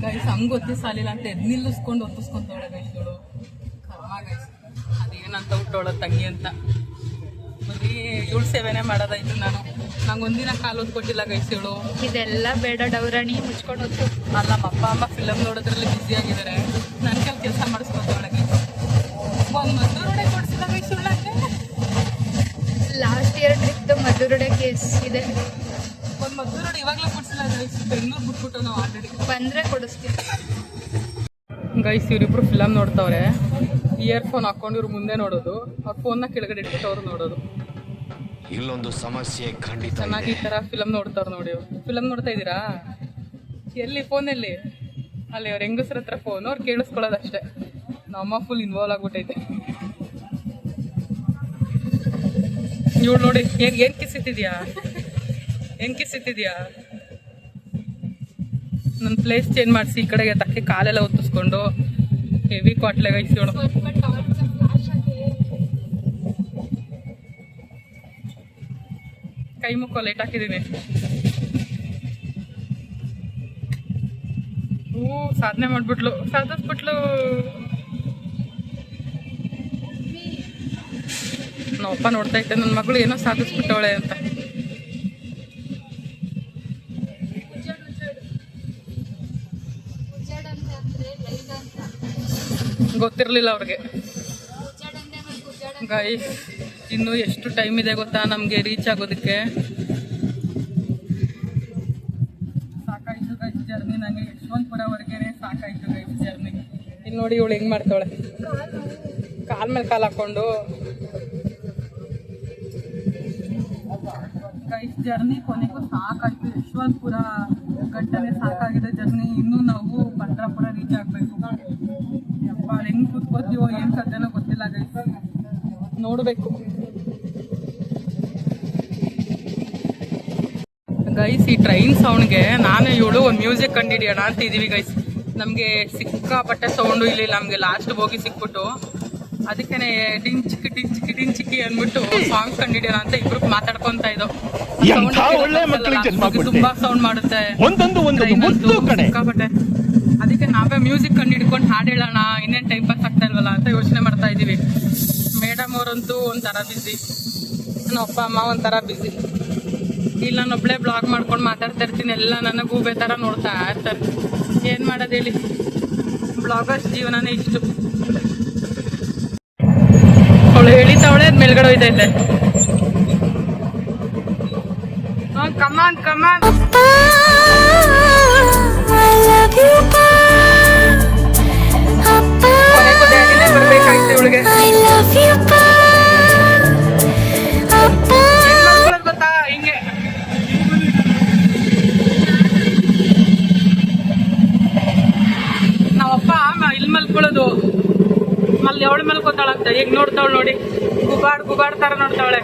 ಗೈಸ್ ಹಂಗೆ ಒತ್ತಿಸಾಲಿಲ್ಲ ಅಂತ ನಿಲ್ಲಿಸ್ಕೊಂಡು ಒತ್ತಿಸ್ಕೊಂತವಳೆ ಗೈಸ್ ಇವಳು. ಕರ್ಮ ಗೈಸ್. ಅದೇನಂತ ಹುಟ್ಟೋಳ ತಂಗಿ ಅಂತ ಬರೀ ಇವಳು ಸೇವೆನೇ ಮಾಡೋದಾಯ್ತು. ನಂಗೆ ಒಂದಿನ ಕಾಲು ಹೊತ್ಕೊಟ್ಟಿಲ್ಲ ಗೈಸ್ ಇವಳು. ಇದೆಲ್ಲ ಬೇಡ ಡೌರಾಣಿ ಮುಚ್ಕೊಂಡು ಹೊತ್ತು. ಅಲ್ಲ ನಮ್ಮ ಅಪ್ಪ ಅಮ್ಮ ಫಿಲಮ್ ನೋಡೋದ್ರಲ್ಲಿ ಬ್ಯುಸಿ ಆಗಿದ್ದಾರೆ. ನನ್ನ ಕೆಲಸ ಮಾಡಿಸ್ಕೊತವಳೆ ಗೈಸ್. ಒಂದು ಮದ್ದೂರೊಡೆ ಕೊಡಿಸಿಲ್ಲ ಗೈಸ್ ಇವಳಂಗೆ. ಲಾಸ್ಟ್ ಇಯರ್ ಟ್ರಿಪ್ದು ಮದ್ದೂರೊಡೆ ಕೇಸ್ ಇದೆ. ಒಂದು ಮದ್ದೂರೊಡೆ ಇವಾಗಲೂ ಕೊಡಿಸಿಲ್ಲ ಗೈಸ್. ಬೆಂಗಳೂರು ಬಿಟ್ಬಿಟ್ಟು ನಾವು ಆಲ್ರೆಡಿ ಬಂದರೆ ಕೊಡಿಸ್ತೀವಿ ಗೈಸ್. ಇವರಿಬ್ರು ಫಿಲಮ್ ನೋಡ್ತವ್ರೆ. ಇಯರ್ಫೋನ್ ಹಾಕೊಂಡು ಇವ್ರು ಮುಂದೆ ನೋಡೋದು, ಅವ್ರ ಫೋನ್ನ ಕೆಳಗಡೆ ಇಟ್ಬಿಟ್ಟು ಅವ್ರು ನೋಡೋದು. ಇಲ್ಲೊಂದು ಸಮಸ್ಯೆ ಖಂಡಿತ. ಚೆನ್ನಾಗಿ ಈ ಥರ ಫಿಲಮ್ ನೋಡ್ತಾವ್ರು ನೋಡಿ. ಅವ್ರು ಫಿಲಮ್ ನೋಡ್ತಾ ಇದ್ದೀರಾ? ಎಲ್ಲಿ ಫೋನಲ್ಲಿ? ಅಲ್ಲಿ ಅವ್ರ ಹೆಂಗಸ್ರ ಹತ್ರ ಫೋನ್, ಅವ್ರು ಕೇಳಿಸ್ಕೊಳ್ಳೋದಷ್ಟೇ. ನಮ್ಮ ಫುಲ್ ಇನ್ವಾಲ್ವ್ ಆಗ್ಬಿಟ್ಟೈತೆ. ಇವಳು ನೋಡಿ ಏನು ಕಿಸಿತಿದ್ಯಾ? ನನ್ನ ಪ್ಲೇಸ್ ಚೇಂಜ್ ಮಾಡಿಸಿ ಈ ಕಡೆಗೆ ತಕ್ಕೆ ಕಾಲೆಲ್ಲ ಒತ್ತಿಸ್ಕೊಂಡು ಹೆವಿ ಕ್ವಾಟ್ಲೆ ಗೈಸ್ ಇವಳು. ಕೈ ಮುಕ್ಕೋ ಲೇಟ್ ಹಾಕಿದ್ದೀನಿ. ಸಾಧನೆ ಸಾಧಿಸ್ಬಿಟ್ಲು. ನಮ್ಮಪ್ಪ ನೋಡ್ತಾ ಇದ್ದೆ ನನ್ನ ಮಗಳು ಏನೋ ಸಾಧಿಸ್ಬಿಟ್ಟವಳೆ ಅಂತ. ಗೊತ್ತಿರಲಿಲ್ಲ ಅವ್ರಿಗೆ. ಗೈಸ್ ಇನ್ನು ಎಷ್ಟು ಟೈಮ್ ಇದೆ ಗೊತ್ತಾ ನಮಗೆ ರೀಚ್ ಆಗೋದಕ್ಕೆ? ಸಾಕಾಯಿತು ಗೈಸ್ ಜರ್ನಿ. ನನಗೆ ಯಶವಂತಪುರವರೆಗೆ ಸಾಕಾಯಿತು ಗೈಸ್ ಜರ್ನಿ. ಇಲ್ಲಿ ನೋಡಿ ಇವಳು ಹೆಂಗೆ ಮಾಡ್ತಾವಳೆ, ಕಾಲ್ ಮೇಲೆ ಕಾಲು ಹಾಕ್ಕೊಂಡು. ಗೈಸ್ ಜರ್ನಿ ಕೊನೆಗೂ ಸಾಕಾಯಿತು. ಯಶವಂತಪುರ ಗಂಟನೆ ಸಾಕಾಗಿದೆ ಜರ್ನಿ. ಇನ್ನೂ ನಾವು ಪಂಡ್ರಾಪುರ ರೀಚ್ ಆಗಬೇಕು. ಯಪ್ಪ ಹೆಂಗೆ ಕೂತ್ಕೋತೀವೋ ಏನು ಕಥೆನೋ ಗೊತ್ತಿಲ್ಲ ಗೈಸ್, ನೋಡಬೇಕು. ಗೈಸ್ ಈ ಟ್ರೈನ್ ಸೌಂಡ್ಗೆ ನಾನು ಇವಳು ಒಂದು ಮ್ಯೂಸಿಕ್ ಕಂಡುಹಿಡಿಯೋಣ ಅಂತ ಇದ್ದೀವಿ ಗೈಸ್. ನಮಗೆ ಸಿಕ್ಕಾಪಟ್ಟೆ ಸೌಂಡು ಇಲ್ಲಿ ನಮಗೆ ಲಾಸ್ಟ್ ಹೋಗಿ ಸಿಕ್ಬಿಟ್ಟು, ಅದಕ್ಕೆ ಡಿಂಚಿಕ್ಕಿ ಅಂದ್ಬಿಟ್ಟು ಸಾಂಗ್ಸ್ ಕಂಡುಹಿಡಿಯೋಣ ಅಂತ ಇಬ್ರು ಮಾತಾಡ್ಕೊಂತ ಇದ್ದೋ. ತುಂಬಾ ಸೌಂಡ್ ಮಾಡುತ್ತೆ ಸಿಕ್ಕಾಪಟ್ಟೆ. ಅದಕ್ಕೆ ನಾವೇ ಮ್ಯೂಸಿಕ್ ಕಂಡು ಹಿಡ್ಕೊಂಡು ಹಾಡು ಹೇಳೋಣ, ಇನ್ನೇನು ಟೈಮ್ ಪಾಸ್ ಆಗ್ತಾ ಇಲ್ವಲ್ಲ ಅಂತ ಯೋಚನೆ ಮಾಡ್ತಾ ಇದ್ದೀವಿ. ಮೇಡಮ್ ಅವರಂತೂ ಒಂಥರ ಬ್ಯುಸಿ, ನನ್ನ ಅಪ್ಪ ಅಮ್ಮ ಒಂಥರ ಬ್ಯುಸಿ. ಇಲ್ಲಿ ನಾನು ಒಬ್ಳೆ ಬ್ಲಾಗ್ ಮಾಡ್ಕೊಂಡು ಮಾತಾಡ್ತಾ ಇರ್ತೀನಿ, ಎಲ್ಲ ನನ್ನ ಗೂಬೆ ಥರ ನೋಡ್ತಾ ಇರ್ತಾರೆ. ಏನು ಮಾಡೋದು ಹೇಳಿ, ಬ್ಲಾಗರ್ಸ್ ಜೀವನನೇ ಇಷ್ಟು. ಅವಳು ಹೇಳಿತಾವಳೆ, ಅದು ಮೇಲ್ಗಡೆ ಹೋಯ್ತೈತೆ. ಕಮಾನ್ ಕಮಾನ್. ಬರ್ಬೇಕಾಯ್ತು ಇವಳಿಗೆ. ಗೊತ್ತಾ ಹಿಂಗೆ ನಾವಪ್ಪ ಇಲ್ಲಿ ಮಲ್ಕೊಳ್ಳೋದು, ಅವಳು ಮಲ್ಕೋತಾಳಂತೆ. ಈಗ ನೋಡ್ತಾವಳು ನೋಡಿ, ಗುಬಾಡ್ ತರ ನೋಡ್ತಾವಳೆ.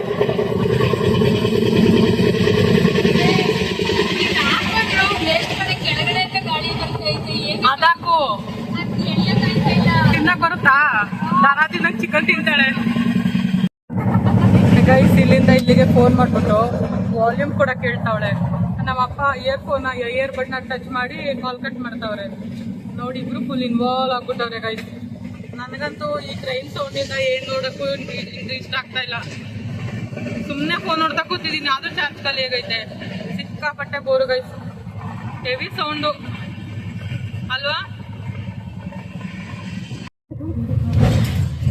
ಅದಾಕು ತಿನ್ನಕ್ ಬರುತ್ತಾ? ದಾರ ತಿನ್ನಕ್ ಚಿಕನ್ ತಿಂತಾಳೆ. ಗೈಸ್ ಇಲ್ಲಿಂದ ಇಲ್ಲಿಗೆ ಫೋನ್ ಮಾಡ್ಬಿಟ್ರು, ವಾಲ್ಯೂಮ್ ಕೂಡ ಕೇಳ್ತಾವಳೆ. ನಮ್ಮಪ್ಪ ಇಯರ್ ಬಡ್ನ ಟಚ್ ಮಾಡಿ ಕಾಲ್ ಕಟ್ ಮಾಡ್ತಾವ್ರೆ ನೋಡಿ. ಇಬ್ರು ಫುಲ್ ಇನ್ವಾಲ್ವ್ ಆಗ್ಬಿಟ್ಟವ್ರೆ ಗೈಸ್. ನನಗಂತೂ ಈ ಟ್ರೈನ್ ಸೌಂಡಿಂದ ಏನ್ ನೋಡಕ್ಕೂ ಇಷ್ಟ ಆಗ್ತಾ ಇಲ್ಲ. ಸುಮ್ಮನೆ ಫೋನ್ ನೋಡ್ತಾ ಕೂತಿದ್ದೀನಿ, ಆದ್ರೂ ಚಾರ್ಜ್ ಖಾಲಿ ಆಗೈತೆ. ಸಿಕ್ಕಾಪಟ್ಟೆ ಬೋರು ಗೈಸ್, ಹೆವಿ ಸೌಂಡು ಅಲ್ವಾ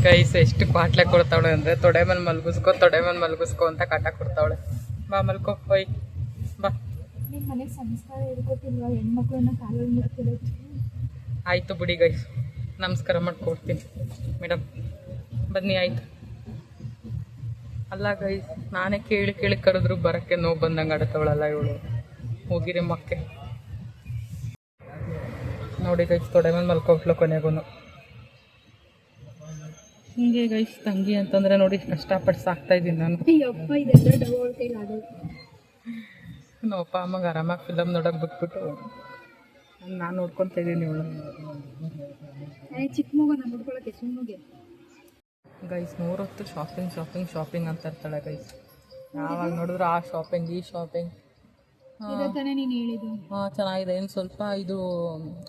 ಗೈಸ್. ಎಷ್ಟು ಕಾಟ್ಲೆ ಕೊಡ್ತಾವಳೆ ಅಂದ್ರೆ, ತೊಡೆ ಮೇಲೆ ಮಲ್ಗಿಸ್ಕೊ ಅಂತ ಕಾಟ ಕೊಡ್ತಾವಳೆ. ಬಾ ಮಲ್ಕೋ, ಹೋಯ್ ಬಾ. ಮನೆಗೆ ಸಂಸ್ಕಾರ ಹೇಳ್ಕೊತಿಲ್ವಾ ಹೆಣ್ಮಕ್ಳನ್ನ ಕಾಲಲ್ಲಿ ಮುಟ್ತಿರೋದು? ಆಯ್ತು ಬಿಡಿ ಗೈಸ್, ನಮಸ್ಕಾರ ಮಾಡ್ಕೊಡ್ತೀನಿ ಮೇಡಮ್, ಬನ್ನಿ ಆಯ್ತು. ಅಲ್ಲ ಗೈಸ್, ನಾನೇ ಕೇಳಿ ಕರೆದ್ರು ಬರೋಕ್ಕೆ ನೋವು ಬಂದಂಗೆ ಆಡುತ್ತವಳಲ್ಲ ಇವಳು. ಹೋಗಿರಿ ಮಕ್ಕೆ ನೋಡಿ ಗೈಸ್, ತೊಡೆ ಮೇಲೆ ಮಲ್ಕೊಟ್ಲು ಕೊನೆಗೂ. ಹಿಂಗೆ ಗೈಸ್ ತಂಗಿ ಅಂತಂದ್ರೆ ನೋಡಿ ಕಷ್ಟಪಟ್ಟು ಸಾಕ್ತಾ ಇದ್ದೀನಿ ನಾನು. ನಮ್ಮ ಅಪ್ಪ ಅಮ್ಮಗೆ ಆರಾಮಾಗಿ ಫಿಲಮ್ ನೋಡೋಕೆ ಬಿಟ್ಬಿಟ್ಟು ನಾನು ನೋಡ್ಕೊತಾ ಇದ್ದೀನಿ ಇವಳು. ಚಿಕ್ಕ ಮಗು ನಾನು ನೋಡ್ಕೊಳಕ್ಕೆ ಸುಮ್ಮನೆ ಗೈಸ್ 100 ಹೊತ್ತು ಶಾಪಿಂಗ್ ಅಂತ ಇರ್ತಾಳೆ ಗೈಸ್. ಯಾವಾಗ ನೋಡಿದ್ರು ಆ ಶಾಪಿಂಗ್ ಈ ಶಾಪಿಂಗ್. ತಾನೇ ನೀನು ಹೇಳಿದ್ದು. ಹಾಂ ಚೆನ್ನಾಗಿದೆ, ಏನು ಸ್ವಲ್ಪ ಇದು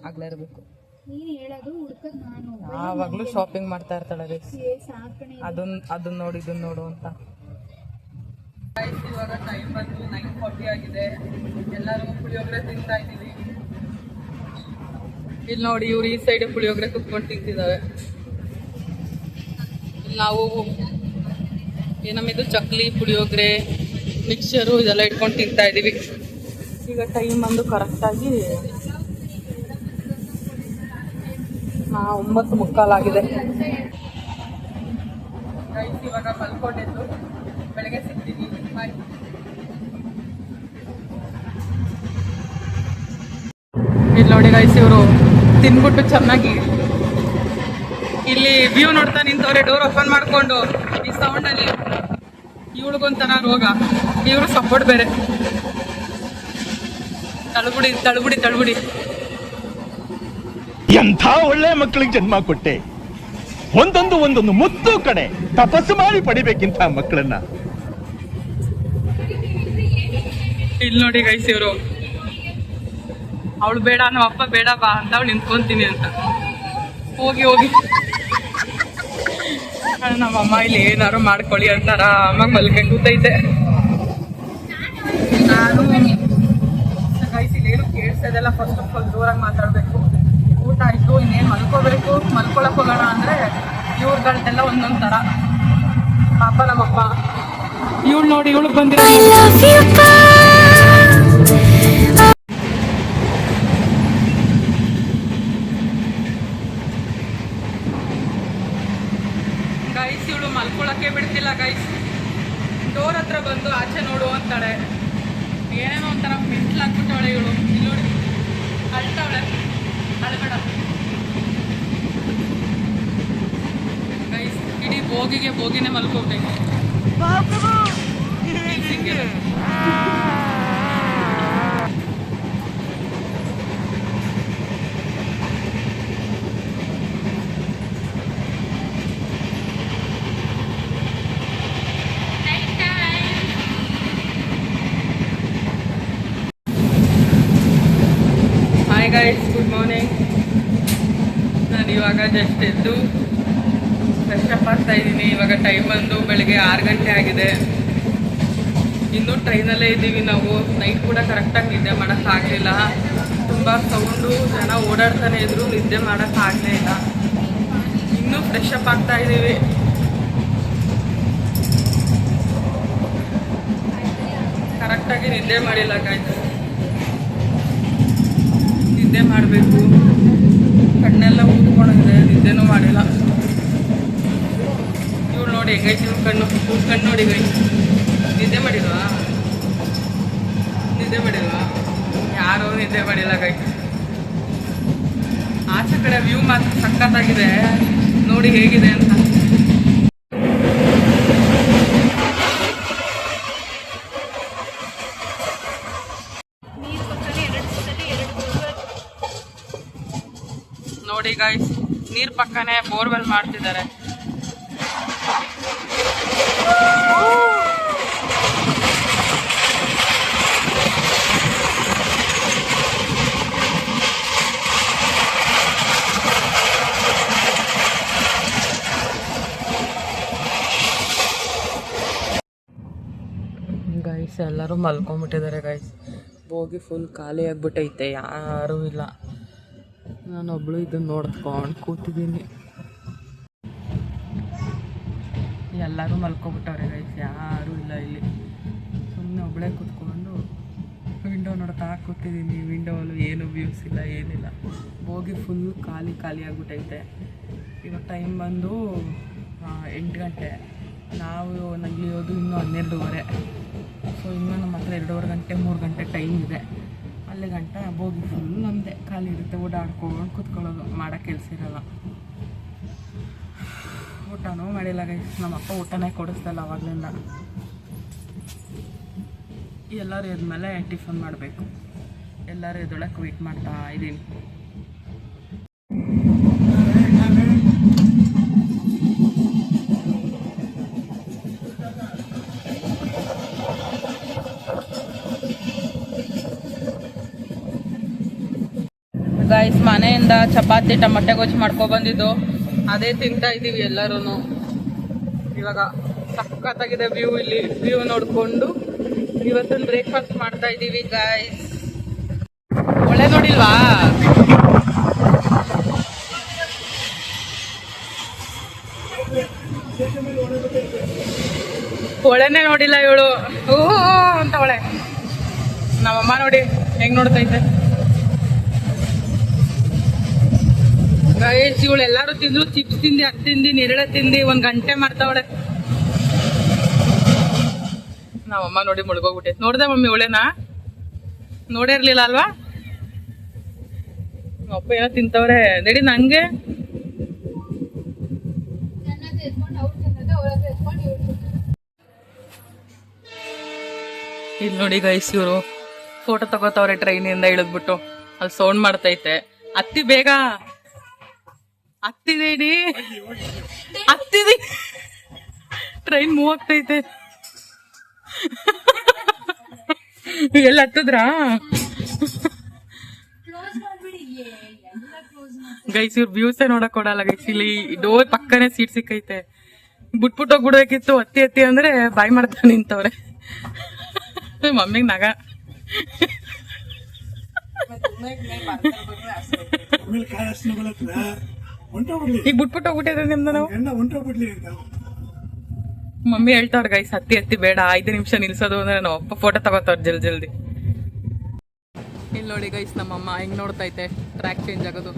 ಆಗಲೇ ಇರಬೇಕು. ನೀನು ಹೇಳೋದು ಹುಡ್ಕದ್ ನಾನು ಯಾವಾಗಲೂ ಶಾಪಿಂಗ್ ಮಾಡ್ತಾ ಇರ್ತಾಳೆ ಗೈಸ್. ಸಾಕಣೆ ಅದನ್ನ ನೋಡು ಇದನ್ನ ನೋಡು ಅಂತ. ಗೈಸ್ ಇವಾಗ ಟೈಮ್ ಬಂದು 9:40 ಆಗಿದೆ. ಎಲ್ಲರೂ ಪುಳಿಯೋಗರೆ ತಿಂತಾ ಇದ್ದೀವಿ. ಇಲ್ಲಿ ನೋಡಿ, ಇವ್ರು ಈ ಸೈಡ್ ಪುಳಿಯೋಗರೆ ಕುತ್ಕೊಂಡು ತಿಂತಿದ್ದಾರೆ. ಇಲ್ಲಿ ನಾವು ಏನಮ್ಮಿದು ಚಕ್ಲಿ, ಪುಳಿಯೋಗರೆ, ಮಿಕ್ಸರು ಇದೆಲ್ಲ ಇಟ್ಕೊಂಡು ತಿಂತಾ ಇದ್ದೀವಿ. ಈಗ ಟೈಮ್ ಬಂದು ಕರೆಕ್ಟಾಗಿ 9:45 ಆಗಿದೆ. ಗೈಸ್ ಇವಾಗ ಮಲ್ಕೊಂಡಿದ್ದು, ಬೆಳಗ್ಗೆ ಸಿಗ್ತೀವಿ. ಬಾಯ್. ಇಲ್ಲಿ ನೋಡಿ ಗೈಸ್, ಇವರು ತಿನ್ಬಿಟ್ಟು ಚೆನ್ನಾಗಿ ಇಲ್ಲಿ ವ್ಯೂ ನೋಡ್ತಾ ನಿಂತವ್ರೆ, ಡೋರ್ ಓಪನ್ ಮಾಡ್ಕೊಂಡು. ಈ ಸೌಂಡಲ್ಲಿ ಇವಳಿಗೊಂಥರ ರೋಗ, ಇವರು ಸಪೋರ್ಟ್ ಬೇರೆ. ತಳುಬುಡಿ ಎಂಥ ಒಳ್ಳೆ ಮಕ್ಕಳಿಗೆ ಜನ್ಮ ಕೊಟ್ಟೆ. ಒಂದೊಂದು ಮುತ್ತು ಕಡೆ ತಪಸ್ಸು ಮಾಡಿ ಪಡಿಬೇಕಿಂತ ಮಕ್ಕಳನ್ನ. ಇಲ್ಲಿ ನೋಡಿ ಗೈಸ್, ಇವರು ಅವಳು ಬೇಡ, ನಮ್ಮ ಅಪ್ಪ ಬೇಡ ಬಾ ಅಂತ ಅವಳು ನಿಂತ್ಕೊಂತೀನಿ ಅಂತ. ಹೋಗಿ ನಮ್ಮಮ್ಮ ಇಲ್ಲಿ ಏನಾರು ಮಾಡ್ಕೊಳ್ಳಿ ಅಂತಾರ. ಅಮ್ಮಗೆ ಮಲ್ಕೆ ಕೂತೈತೆ. ನಾನು ಗೈಸ್ ಇಲ್ಲೇನು ಕೇಳಿಸೋದೆಲ್ಲ ಫಸ್ಟ್ ಆಫ್ ಆಲ್ ಜೋರಾಗಿ ಮಾತಾಡಬೇಕು. ಊಟ ಆಯಿತು, ಇನ್ನೇನು ಮಲ್ಕೊಳಕ್ಕೆ ಹೋಗೋಣ ಅಂದರೆ ಇವ್ರುಗಳ್ದೆಲ್ಲ ಒಂದೊಂದು ಥರ. ಪಾಪ ನಮ್ಮಪ್ಪ. ಇವಳು ನೋಡಿ, ಇವಳು ಬಂದಿರೋ ಗೈಸ್. ಇವಳು ಮಲ್ಕೊಳಕ್ಕೆ ಬಿಡ್ತಿಲ್ಲ ಗೈಸ್. ಡೋರ್ ಹತ್ರ ಬಂದು ಆಚೆ ನೋಡು ಅಂತಾಳೆ. ಏನೇನೋ ಒಂಥರ ಮೆಟ್ಲಾಕ್ಬಿಟ್ಟವಳೆ ಇವಳು. ಇಲ್ಲಿ ನೋಡಿ ಅಳ್ತಾವಳೆ. ಅಳಬೇಡ ಗೈಸ್. ಇಡೀ ಬೋಗಿನೇ ಮಲ್ಕೋಬೇಕು. Hi guys, good morning. ನಾನು ಇವಾಗ ಜಸ್ಟ್ ಎದ್ದು ಫ್ರೆಶ್ ಅಪ್ ಆಗ್ತಾ ಇದ್ದೀನಿ. ಇವಾಗ ಟೈಮ್ ಬಂದು ಬೆಳಿಗ್ಗೆ 6 ಗಂಟೆ ಆಗಿದೆ. ಇನ್ನೂ ಟ್ರೈನಲ್ಲೇ ಇದ್ದೀವಿ ನಾವು. ನೈಟ್ ಕೂಡ ಕರೆಕ್ಟಾಗಿ ನಿದ್ದೆ ಮಾಡೋಕ್ಕಾಗಲಿಲ್ಲ. ತುಂಬ ಸೌಂಡು, ಜನ ಓಡಾಡ್ತಾನೆ ಇದ್ರು, ನಿದ್ದೆ ಮಾಡೋಕ್ಕಾಗಲೇ ಇಲ್ಲ. ಇನ್ನೂ ಫ್ರೆಶ್ ಅಪ್ ಆಗ್ತಾ ಇದ್ದೀವಿ. ಕರೆಕ್ಟಾಗಿ ನಿದ್ದೆ ಮಾಡಿಲ್ಲ ಗಾಯ್ಸ್. ನಿದ್ದೆ ಮಾಡಬೇಕು. ಕಣ್ಣೆಲ್ಲ ಊದ್ಕೊಂಡಿದೆ, ನಿದ್ದೆನೂ ಮಾಡಿಲ್ಲ. ಇವ್ರು ನೋಡಿ ಹೆಂಗೈತಿ ಇವ್ರ ಕಣ್ಣು ನೋಡಿ ಗೈ. ನಿದ್ದೆ ಮಾಡಿಲ್ವಾ? ಯಾರೂ ನಿದ್ದೆ ಮಾಡಿಲ್ಲ ಗೈ. ಆಚೆ ಕಡೆ ವ್ಯೂ ಮಾತ್ರ ಸಖತ್ತಾಗಿದೆ, ನೋಡಿ ಹೇಗಿದೆ ಅಂತ. ನೋಡಿ ಗೈಸ್, ನೀರ್ ಪಕ್ಕನೆ ಬೋರ್ವೆಲ್ ಮಾಡ್ತಿದ್ದಾರೆ. ಗೈಸ್ ಎಲ್ಲರೂ ಮಲ್ಕೊಂಡ್ಬಿಟ್ಟಿದ್ದಾರೆ ಗೈಸ್. ಹೋಗಿ ಫುಲ್ ಖಾಲಿ ಆಗ್ಬಿಟ್ಟೈತೆ, ಯಾರೂ ಇಲ್ಲ. ನಾನೊಬ್ಳು ಇದನ್ನು ನೋಡ್ಕೊಂಡು ಕೂತಿದ್ದೀನಿ. ಎಲ್ಲರೂ ಮಲ್ಕೊಬಿಟ್ಟವ್ರೆ ಗೈಸ್, ಯಾರೂ ಇಲ್ಲ ಇಲ್ಲಿ. ಸುಮ್ಮನೆ ಒಬ್ಬಳೇ ಕೂತ್ಕೊಂಡು ವಿಂಡೋ ನೋಡ್ತಾ ಕೂತಿದ್ದೀನಿ. ವಿಂಡೋವಲ್ಲೂ ಏನು ವ್ಯೂಸ್ ಇಲ್ಲ, ಏನಿಲ್ಲ. ಹೋಗಿ ಫುಲ್ ಖಾಲಿ ಆಗ್ಬಿಟ್ಟೈತೆ. ಇವಾಗ ಟೈಮ್ ಬಂದು 8 ಗಂಟೆ. ನಾವು ನಗಿಯೋದು ಇನ್ನೂ 12:15. ಸೊ ಇನ್ನೂ ನಮ್ಮ ಹತ್ರ 2:15 ಗಂಟೆ 3 ಗಂಟೆ ಟೈಮ್ ಇದೆ. ಅಲ್ಲಿ ಗಂಟ ಬೋಗಿ ಫುಲ್ ನಮ್ಮದೇ ಖಾಲಿ ಇರುತ್ತೆ. ಓಡಾಡ್ಕೊಂಡು ಕೂತ್ಕೊಳ್ಳೋದು, ಮಾಡೋ ಕೆಲಸ ಇರಲ್ಲ. ಊಟನೂ ಮಾಡಿಲ್ಲ ಗೈಸ್. ನಮ್ಮಪ್ಪ ಊಟನೇ ಕೊಡಿಸ್ತಲ್ಲ ಅವಾಗಲಿಂದ. ಎಲ್ಲರೂ ಎದ್ಮೇಲೆ ಟಿಫನ್ ಮಾಡಬೇಕು. ಎಲ್ಲರೂ ಎದ್ದೊಳಕ್ಕೆ ವೆಯ್ಟ್ ಮಾಡ್ತಾ ಇದ್ದೀನಿ. ಗೈಸ್, ಮನೆಯಿಂದ ಚಪಾತಿ ಟೊಮೆಟೊ ಗೊಜ್ಜು ಮಾಡ್ಕೊಬಂದಿದ್ದು ಅದೇ ತಿಂತಾ ಇದ್ದೀವಿ ಎಲ್ಲರೂ. ಇವಾಗ ಸಖತ್ತಾಗಿದೆ ವ್ಯೂ. ಇಲ್ಲಿ ವ್ಯೂ ನೋಡಿಕೊಂಡು ಇವತ್ತೊಂದು ಬ್ರೇಕ್ಫಾಸ್ಟ್ ಮಾಡ್ತಾ ಇದ್ದೀವಿ ಗೈಸ್. ಒಳ್ಳೆ ನೋಡಿಲ್ವಾ? ಒಳ್ಳೆನೇ ನೋಡಿಲ್ಲ ಇವಳು. ಓ ಅಂತ ಒಳ್ಳೆ. ನಮ್ಮಮ್ಮ ನೋಡಿ ಹೆಂಗ್ ನೋಡ್ತೈತೆ ಗೈಸ್. ಇವಳು ಎಲ್ಲಾರು ತಿಂದ್ರು. ಚಿಪ್ಸ್ ತಿಂದಿ, ಅದು ತಿಂದಿ, ನೆರಳೆ ತಿಂದಿ, 1 ಗಂಟೆ ಮಾಡ್ತಾವಳೆ. ನಾವಮ್ಮ ನೋಡಿ ಮುಳುಗೋಗ್ಬಿಟ್ಟೆ. ನೋಡ್ದೆ ಮಮ್ಮಿ ಒಳ್ಳೆನಾ? ನೋಡೇ ಇರ್ಲಿಲ್ಲ ಅಲ್ವಾ? ಅಪ್ಪ ಏನೋ ತಿಂತವ್ರೆ. ನಡಿ ನಂಗೆ. ಇಲ್ಲಿ ನೋಡಿ ಗೈಸ್, ಇವರು ಫೋಟೋ ತಗೋತವ್ರೆ ಟ್ರೈನಿಂದ ಇಳಿದ್ಬಿಟ್ಟು. ಅಲ್ಲಿ ಸೌಂಡ್ ಮಾಡ್ತೈತೆ. ಅತ್ತಿ ಬೇಗ ಹತ್ತಿದೀನಿ. ಟ್ರೈನ್ ಮೂವ್ ಆಗ್ತೈತೆ. ಎಲ್ಲ ಹತ್ತದ್ರಾ ಗೈಸ್? ಇವ್ರ ವ್ಯೂಸೇ ನೋಡಕ್ ಕೊಡಲ್ಲ ಗೈಸ್. ಇಲ್ಲಿ ಡೋರ್ ಪಕ್ಕನೆ ಸೀಟ್ ಸಿಕ್ಕೈತೆ. ಬಿಟ್ಬಿಟ್ಟೋಗ್ಬಿಡ್ಬೇಕಿತ್ತು. ಹತ್ತಿ ಅಂದ್ರೆ ಬಾಯ್ ಮಾಡ್ತಾ ನಿಂತವ್ರೆ. ಮಮ್ಮಿಗ್ ನಗ. ಈಗ ಬಿಟ್ಬಿಟ್ಟೋಗ್ಬಿಟ್ಟಿದ್ರೆ ನಿಮ್ದು. ನಾವು ಮಮ್ಮಿ ಹೇಳ್ತಾವ್ರ ಗೈಸ್, ಹತ್ತಿ ಬೇಡ, 5 ನಿಮಿಷ ನಿಲ್ಸೋದು ಅಂದ್ರೆ ನಾವು ಅಪ್ಪ ಫೋಟೋ ತಗೋತಾವ್ರ ಜಲ್ದಿ. ಇಲ್ಲಿ ನೋಡಿ ಗೈಸ್, ನಮ್ಮಮ್ಮ ಹೆಂಗ್ ನೋಡ್ತೈತೆ ಟ್ರ್ಯಾಕ್ ಚೇಂಜ್ ಆಗೋದು.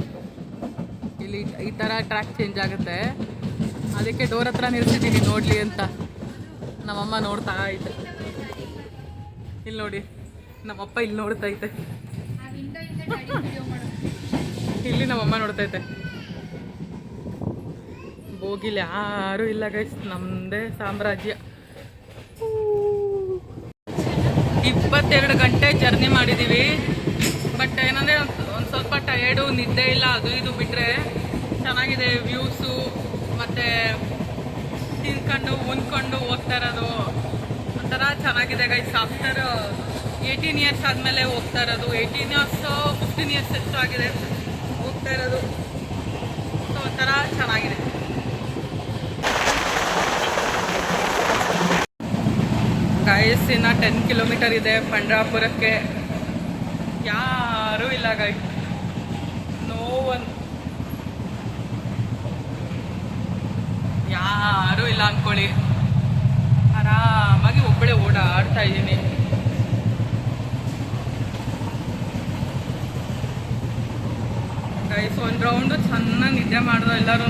ಇಲ್ಲಿ ಈ ತರ ಟ್ರ್ಯಾಕ್ ಚೇಂಜ್ ಆಗುತ್ತೆ. ಅದಕ್ಕೆ ಡೋರ್ ಹತ್ರ ನಿಲ್ಸಿದ್ದೀನಿ ನೋಡ್ಲಿ ಅಂತ. ನಮ್ಮಮ್ಮ ನೋಡ್ತಾ ಐತೆ. ಇಲ್ಲಿ ನೋಡಿ, ನಮ್ಮಪ್ಪ ಇಲ್ಲಿ ನೋಡ್ತೈತೆ. ಇಲ್ಲಿ ನಮ್ಮಮ್ಮ ನೋಡ್ತೈತೆ. ಬೋಗಿಲ್ ಯಾರು ಇಲ್ಲ ಗೈಸ್, ನಮ್ದೇ ಸಾಮ್ರಾಜ್ಯ. 22 ಗಂಟೆ ಜರ್ನಿ ಮಾಡಿದೀವಿ. ಬಟ್ ಏನಂದ್ರೆ ಒಂದು ಸ್ವಲ್ಪ ಟಯರ್ಡು, ನಿದ್ದೆ ಇಲ್ಲ, ಅದು ಇದು ಬಿಟ್ರೆ ಚೆನ್ನಾಗಿದೆ ವ್ಯೂಸು. ಮತ್ತೆ ತಿನ್ಕೊಂಡು ಉಣ್ಕೊಂಡು ಹೋಗ್ತಾ ಇರೋದು ಒಂಥರ ಚೆನ್ನಾಗಿದೆ ಗೈಸ್. ಆಫ್ಟರ್ 18 ಇಯರ್ಸ್ ಆದಮೇಲೆ ಹೋಗ್ತಾ ಇರೋದು. 18 ಇಯರ್ಸ್ 15 ಇಯರ್ಸ್ ಎಷ್ಟು ಆಗಿದೆ ಹೋಗ್ತಾ ಇರೋದು. ಸೊ ಒಂಥರ ಚೆನ್ನಾಗಿದೆ. ಗೈಸ್ ಇನ್ನ 10 ಕಿಲೋಮೀಟರ್ ಇದೆ ಪಂಡ್ರಾಪುರಕ್ಕೆ. ಯಾರೂ ಇಲ್ಲ ಗೈಸ್, ನೋ ಒನ್, ಯಾರೂ ಇಲ್ಲ ಅನ್ಕೊಳ್ಳಿ. ಆರಾಮಾಗಿ ಒಬ್ಬಳೇ ಓಡಾಡ್ತಾ ಇದ್ದೀನಿ. ಗೈಸ್ ಒಂದು ರೌಂಡು ಚೆನ್ನಾಗಿ ನಿದ್ದೆ ಮಾಡೋದು ಎಲ್ಲರೂ.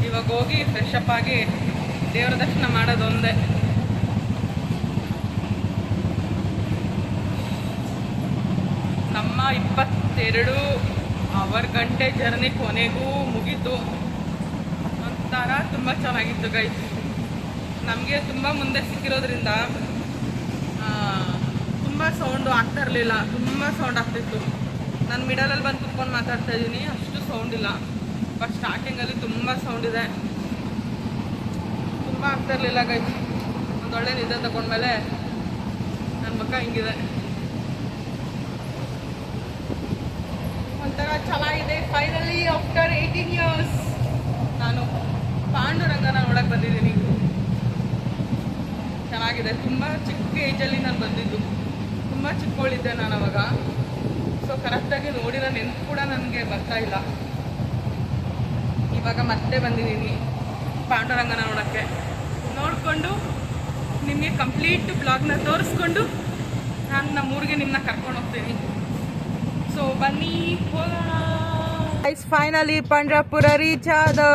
ಇವಾಗ ಹೋಗಿ ಫ್ರೆಶ್ ಅಪ್ ಆಗಿ ದೇವರ ದರ್ಶನ ಮಾಡೋದು ಒಂದೇ. ನಮ್ಮ 22 ಗಂಟೆ ಜರ್ನಿ ಕೊನೆಗೂ ಮುಗೀತು. ಒಂಥರ ತುಂಬ ಚೆನ್ನಾಗಿತ್ತು ಗೈಸ್. ನಮಗೆ ತುಂಬ ಮುಂದೆ ಸಿಕ್ಕಿರೋದ್ರಿಂದ ತುಂಬ ಸೌಂಡು ಆಗ್ತಾ ಇರಲಿಲ್ಲ, ತುಂಬ ಸೌಂಡ್ ಆಗ್ತಿತ್ತು. ನಾನು ಮಿಡಲಲ್ಲಿ ಬಂದು ಕುತ್ಕೊಂಡು ಮಾತಾಡ್ತಾ ಇದ್ದೀನಿ, ಅಷ್ಟು ಸೌಂಡ್ ಇಲ್ಲ. ಬಟ್ ಸ್ಟಾರ್ಟಿಂಗಲ್ಲಿ ತುಂಬ ಸೌಂಡ್ ಇದೆ, ತುಂಬ ಆಗ್ತಾ ಇರಲಿಲ್ಲ ಗೈಸ್. ಒಂದೊಳ್ಳೆ ನಿದ್ದೆ ತಗೊಂಡ್ಮೇಲೆ ನನ್ನ ಮುಖ ಹಿಂಗಿದೆ. ಒಂಥರ ಚೆನ್ನಾಗಿದೆ. ಫೈನಲಿ ಆಫ್ಟರ್ 18 ಇಯರ್ಸ್ ನಾನು ಪಾಂಡುರಂಗನ ನೋಡಕ್ಕೆ ಬಂದಿದ್ದೀನಿ. ಚೆನ್ನಾಗಿದೆ. ತುಂಬ ಚಿಕ್ಕ ಏಜಲ್ಲಿ ನಾನು ಬಂದಿದ್ದು, ತುಂಬ ಚಿಕ್ಕವಳಿದ್ದೆ ನಾನು ಅವಾಗ. ಸೊ ಕರೆಕ್ಟಾಗಿ ನೋಡಿರೋ ನೆನಪು ಕೂಡ ನನಗೆ ಬರ್ತಾ ಇಲ್ಲ. ಇವಾಗ ಮತ್ತೆ ಬಂದಿದ್ದೀನಿ ಪಾಂಡುರಂಗನ ನೋಡೋಕ್ಕೆ. ನೋಡಿಕೊಂಡು ನಿಮಗೆ ಕಂಪ್ಲೀಟ್ ಬ್ಲಾಗ್ನ ತೋರಿಸ್ಕೊಂಡು ನಾನು ನಮ್ಮೂರಿಗೆ ನಿಮ್ಮನ್ನ ಕರ್ಕೊಂಡು ಹೋಗ್ತೀನಿ. ಸೊ ಬನ್ನಿ ಹೋಗೋಣ. Finally Pandharpur reach ಆದೋ.